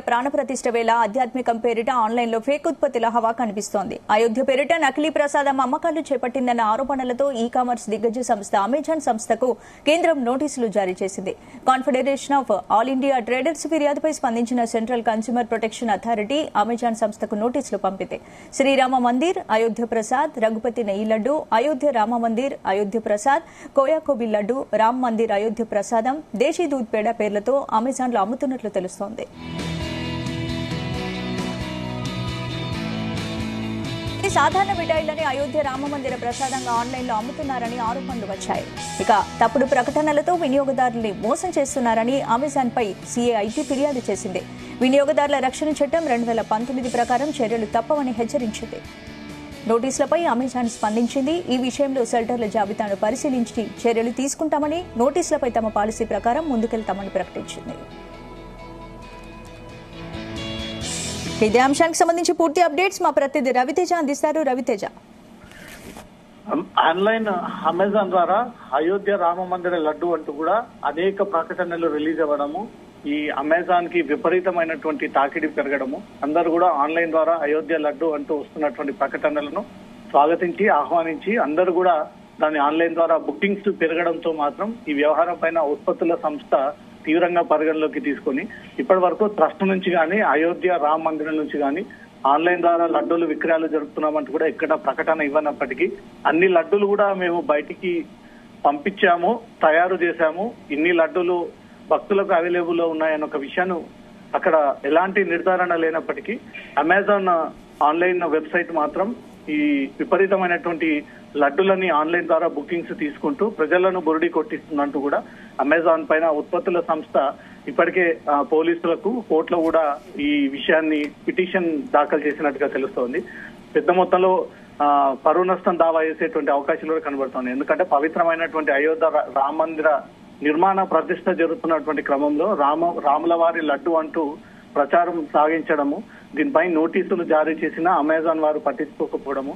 ప్రాణప్రతిష్ఠ వేళ ఆధ్యాత్మికం పేరిట ఆన్లైన్లో ఫేక్ ఉత్పత్తుల హవా కనిపిస్తోంది. అయోధ్య పేరిట నకిలీ ప్రసాదం అమ్మకాలు చేపట్టిందన్న ఆరోపణలతో ఈ కామర్స్ దిగ్గజ సంస్థ అమెజాన్ సంస్థకు కేంద్రం నోటీసులు జారీ చేసింది. Confederation of all India traders ఫిర్యాదుపై స్పందించిన central consumer protection authority Amazon సంస్థకు నోటీసులు పంపింది. శ్రీరామ మందిర్, అయోధ్య ప్రసాద్, రఘుపతి నెయ్యి లడ్డు, అయోధ్య రామ మందిర్, అయోధ్య ప్రసాద్, కోయాకోబి లడ్డు, రామ్ మందిర్ అయోధ్య ప్రసాదం, దేశీ దూద్ పేడ పేర్లతో అమెజాన్లో అమ్ముతున్నట్లు తెలుస్తోంది. సాధారణ మిఠాయిలని అయోధ్య రామమందిర ప్రసాదంగా ఆన్లైన్లో అమ్ముతున్నారని ఆరోపణలు వచ్చాయి. ఇక తప్పుడు ప్రకటనలతో వినియోగదారుల్ని మోసం చేస్తున్నారని అమెజాన్ పై సిఐటి ఫిర్యాదు చేసింది. వినియోగదారుల రక్షణ చట్టం 2019 ప్రకారం చర్యలు తప్పవని హెచ్చరించింది. నోటీసులపై అమెజాన్ స్పందించింది. ఈ విషయంలో సెల్టర్ల జాబితాను పరిశీలించి చర్యలు తీసుకుంటామని, నోటీసులపై తమ పాలసీ ప్రకారం ముందుకెళ్తామని ప్రకటించింది. ఇదే అంశానికి సంబంధించి పూర్తి అప్డేట్స్ మా ప్రతినిధి రవితేజ అందిస్తారు. రవితేజ, ఆన్లైన్ అమెజాన్ ద్వారా అయోధ్య రామ మందిర లడ్డు అంటూ కూడా అనేక ప్రకటనలు రిలీజ్ అవ్వడము, ఈ అమెజాన్ కి విపరీతమైనటువంటి తాకిడి పెరగడము, అందరూ కూడా ఆన్లైన్ ద్వారా అయోధ్య లడ్డు అంటూ వస్తున్నటువంటి ప్రకటనలను స్వాగతించి ఆహ్వానించి అందరూ కూడా దాని ఆన్లైన్ ద్వారా బుకింగ్స్ పెరగడంతో మాత్రం ఈ వ్యవహారం పైన ఉత్పత్తుల సంస్థ తీవ్రంగా పరిగణలోకి తీసుకుని ఇప్పటి వరకు ట్రస్ట్ నుంచి గానీ, అయోధ్య రామ మందిరం నుంచి గానీ ఆన్లైన్ ద్వారా లడ్డూలు విక్రయాలు జరుపుతున్నామంటూ కూడా ఎక్కడ ప్రకటన ఇవ్వనప్పటికీ అన్ని లడ్డూలు కూడా మేము బయటికి పంపించాము, తయారు చేశాము, ఇన్ని లడ్డూలు భక్తులకు అవైలబుల్ లో ఉన్నాయన్న ఒక విషయాన్ని అక్కడ ఎలాంటి నిర్ధారణ లేనప్పటికీ అమెజాన్ ఆన్లైన్ వెబ్సైట్ మాత్రం ఈ విపరీతమైనటువంటి లడ్డులని ఆన్లైన్ ద్వారా బుకింగ్స్ తీసుకుంటూ ప్రజలను బురిడి కొట్టిస్తుందంటూ కూడా అమెజాన్ పైన ఉత్పత్తుల సంస్థ ఇప్పటికే పోలీసులకు, కోర్టులో కూడా ఈ విషయాన్ని పిటిషన్ దాఖలు చేసినట్టుగా తెలుస్తోంది. పెద్ద మొత్తంలో పరువు నష్టం దావా చేసేటువంటి అవకాశాలు కూడా కనబడుతున్నాయి. ఎందుకంటే పవిత్రమైనటువంటి అయోధ్య రామ మందిర నిర్మాణ ప్రతిష్ట జరుగుతున్నటువంటి క్రమంలో రాముల వారి లడ్డు అంటూ ప్రచారం సాగించడము, దీనిపై నోటీసులు జారీ చేసినా అమెజాన్ వారు పట్టించుకోకపోవడము,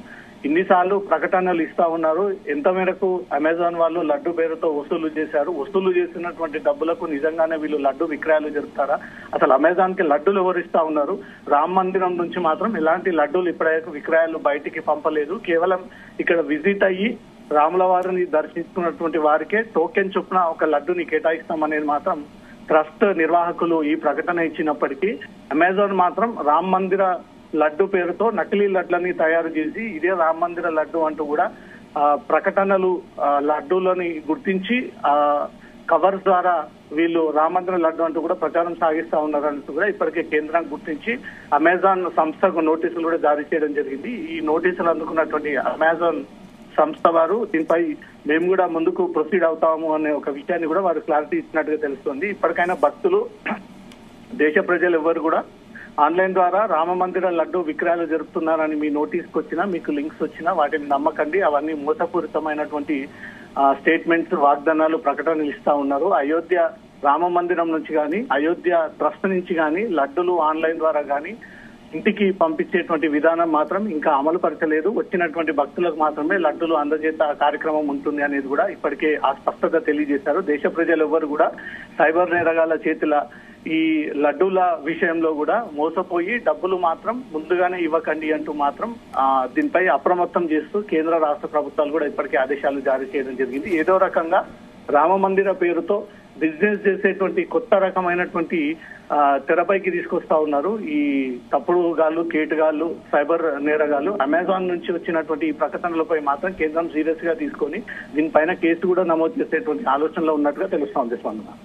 ఇన్నిసార్లు ప్రకటనలు ఇస్తా ఉన్నారు. ఎంత మేరకు అమెజాన్ వాళ్ళు లడ్డు పేరుతో వసూలు చేశారు, వసూలు చేసినటువంటి డబ్బులకు నిజంగానే వీళ్ళు లడ్డు విక్రయాలు జరుపుతారా, అసలు అమెజాన్ కి లడ్డూలు ఎవరు ఇస్తా ఉన్నారు, రామ మందిరం నుంచి మాత్రం ఎలాంటి లడ్డూలు ఇప్పటివరకు విక్రయాలు బయటికి పంపలేదు, కేవలం ఇక్కడ విజిట్ అయ్యి రాముల వారిని దర్శించుకున్నటువంటి వారికే టోకెన్ చొప్పున ఒక లడ్డుని కేటాయిస్తామనేది మాత్రం ట్రస్ట్ నిర్వాహకులు ఈ ప్రకటన ఇచ్చినప్పటికీ అమెజాన్ మాత్రం రామ మందిర లడ్డు పేరుతో నకిలీ లడ్లని తయారు చేసి ఇదే రామ మందిర లడ్డు అంటూ కూడా ప్రకటనలు లడ్డూలని గుర్తించి కవర్స్ ద్వారా వీళ్ళు రామ మందిర లడ్డు అంటూ కూడా ప్రచారం సాగిస్తా ఉన్నారంటూ కూడా ఇప్పటికే కేంద్రం గుర్తించి అమెజాన్ సంస్థకు నోటీసులు కూడా జారీ చేయడం జరిగింది. ఈ నోటీసులు అందుకున్నటువంటి అమెజాన్ సంస్థ వారు దీనిపై మేము కూడా ముందుకు ప్రొసీడ్ అవుతాము అనే ఒక విషయాన్ని కూడా వారు క్లారిటీ ఇచ్చినట్టుగా తెలుస్తుంది. ఇప్పటికైనా భక్తులు, దేశ ప్రజలు ఎవరు కూడా ఆన్లైన్ ద్వారా రామ మందిర లడ్డు విక్రయాలు జరుపుతున్నారని మీ నోటీస్కి వచ్చినా, మీకు లింక్స్ వచ్చినా వాటిని నమ్మకండి. అవన్నీ మోసపూరితమైనటువంటి స్టేట్మెంట్స్, వాగ్దానాలు, ప్రకటనలు ఇస్తా ఉన్నారు. అయోధ్య రామ మందిరం నుంచి కానీ, అయోధ్య ట్రస్ట్ నుంచి కానీ లడ్డులు ఆన్లైన్ ద్వారా కానీ ఇంటికి పంపించేటువంటి విధానం మాత్రం ఇంకా అమలు పరచలేదు. వచ్చినటువంటి భక్తులకు మాత్రమే లడ్డులు అందజేత కార్యక్రమం ఉంటుంది అనేది కూడా ఇప్పటికే ఆ స్పష్టత తెలియజేశారు. దేశ ప్రజలు ఎవరు కూడా సైబర్ నేరగాళ్ల చేతుల ఈ లడ్డూల విషయంలో కూడా మోసపోయి డబ్బులు మాత్రం ముందుగానే ఇవ్వకండి అంటూ మాత్రం దీనిపై అప్రమత్తం చేస్తూ కేంద్ర రాష్ట్ర ప్రభుత్వాలు కూడా ఇప్పటికే ఆదేశాలు జారీ చేయడం జరిగింది. ఏదో రకంగా రామ మందిర పేరుతో బిజినెస్ చేసేటువంటి కొత్త రకమైనటువంటి తెరపైకి తీసుకొస్తా ఉన్నారు ఈ తప్పుడు గాళ్ళు, కేటుగాళ్ళు, సైబర్ నేరగాళ్ళు. అమెజాన్ నుంచి వచ్చినటువంటి ఈ ప్రకటనలపై మాత్రం కేంద్రం సీరియస్ గా తీసుకొని దీనిపైన కేసు కూడా నమోదు చేసేటువంటి ఆలోచనలో ఉన్నట్టుగా తెలుస్తోంది. స్పందన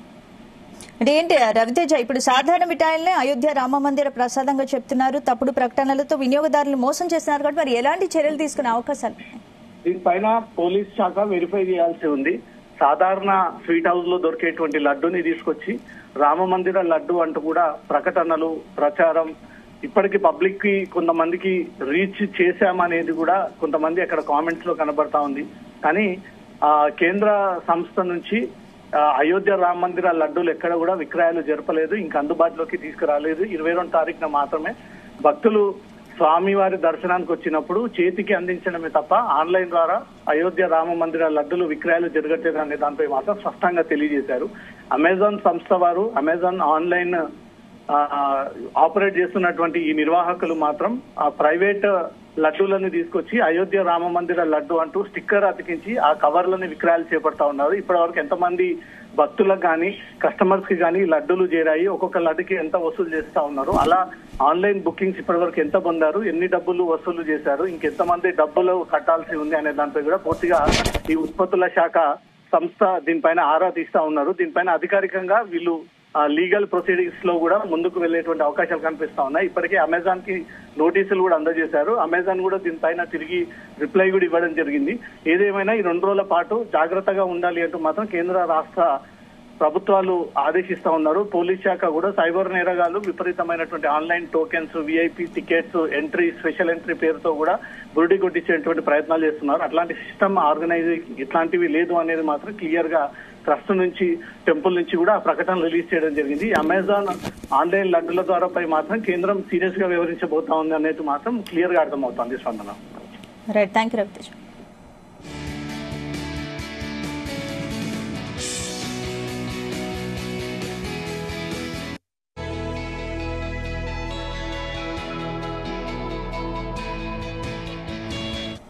అంటే ఏంటి రవితేజ, ఇప్పుడు సాధారణ మిఠాయిల్ని అయోధ్య రామ మందిర ప్రసాదంగా చెప్తున్నారు, తప్పుడు ప్రకటనలతో వినియోగదారులు మోసం చేస్తున్నారు కాబట్టి మరి ఎలాంటి చర్యలు తీసుకునే అవకాశాలు? దీనిపైన పోలీస్ శాఖ వెరిఫై చేయాల్సి ఉంది. సాధారణ స్వీట్ హౌస్ లో దొరికేటువంటి లడ్డూని తీసుకొచ్చి రామ మందిర లడ్డు అంటూ కూడా ప్రకటనలు, ప్రచారం ఇప్పటికీ పబ్లిక్ కి కొంతమందికి రీచ్ చేశామనేది కూడా కొంతమంది అక్కడ కామెంట్స్ లో కనబడతా ఉంది. కానీ కేంద్ర సంస్థ నుంచి అయోధ్య రామ మందిర లడ్డూలు ఎక్కడ కూడా విక్రయాలు జరపలేదు, ఇంకా అందుబాటులోకి తీసుకురాలేదు. 22వ తారీఖున మాత్రమే భక్తులు స్వామివారి దర్శనానికి వచ్చినప్పుడు చేతికి అందించడమే తప్ప ఆన్లైన్ ద్వారా అయోధ్య రామ మందిర లడ్డులు విక్రయాలు జరగట్లేదు అనే దానిపై మాత్రం స్పష్టంగా తెలియజేశారు. అమెజాన్ సంస్థ వారు, అమెజాన్ ఆన్లైన్ ఆపరేట్ చేస్తున్నటువంటి ఈ నిర్వాహకులు మాత్రం ఆ ప్రైవేట్ లడ్డూలను తీసుకొచ్చి అయోధ్య రామ మందిర లడ్డు అంటూ స్టిక్కర్ అతికించి ఆ కవర్లని విక్రయాలు చేపడతా ఉన్నారు. ఇప్పటి వరకు ఎంతమంది భక్తులకు కానీ కస్టమర్స్ కి కానీ లడ్డూలు చేరాయి, ఒక్కొక్క లడ్డుకి ఎంత వసూలు చేస్తా ఉన్నారు, అలా ఆన్లైన్ బుకింగ్స్ ఇప్పటి వరకు ఎంత పొందారు, ఎన్ని డబ్బులు వసూలు చేశారు, ఇంకెంతమంది డబ్బులు కట్టాల్సి ఉంది అనే దానిపై కూడా పూర్తిగా ఈ ఉత్పత్తుల శాఖ సంస్థ దీనిపైన ఆరా తీస్తా ఉన్నారు. దీనిపైన అధికారికంగా వీళ్ళు లీగల్ ప్రొసీడింగ్స్ లో కూడా ముందుకు వెళ్లేటువంటి అవకాశాలు కనిపిస్తా ఉన్నాయి. ఇప్పటికే అమెజాన్ కి నోటీసులు కూడా అందజేశారు. అమెజాన్ కూడా దీనిపైన తిరిగి రిప్లై కూడా ఇవ్వడం జరిగింది. ఏదేమైనా ఈ 2 రోజుల పాటు జాగ్రత్తగా ఉండాలి అంటూ మాత్రం కేంద్ర రాష్ట్ర ప్రభుత్వాలు ఆదేశిస్తా ఉన్నారు. పోలీస్ శాఖ కూడా సైబర్ నేరగాళ్లు విపరీతమైనటువంటి online tokens, VIP tickets, entry, special entry పేరుతో కూడా బురిడి కొట్టించేటువంటి ప్రయత్నాలు చేస్తున్నారు. అట్లాంటి సిస్టమ్ ఆర్గనైజింగ్ ఇట్లాంటివి లేదు అనేది మాత్రం క్లియర్ గా ట్రస్ట్ నుంచి, టెంపుల్ నుంచి కూడా ఆ ప్రకటన రిలీజ్ చేయడం జరిగింది. అమెజాన్ ఆన్లైన్ లడ్డుల ద్వారా పై మాత్రం కేంద్రం సీరియస్ గా వ్యవహరించబోతా ఉంది అనేది మాత్రం క్లియర్ గా అర్థమవుతోంది. స్పందన. Right, thank you Raviteja.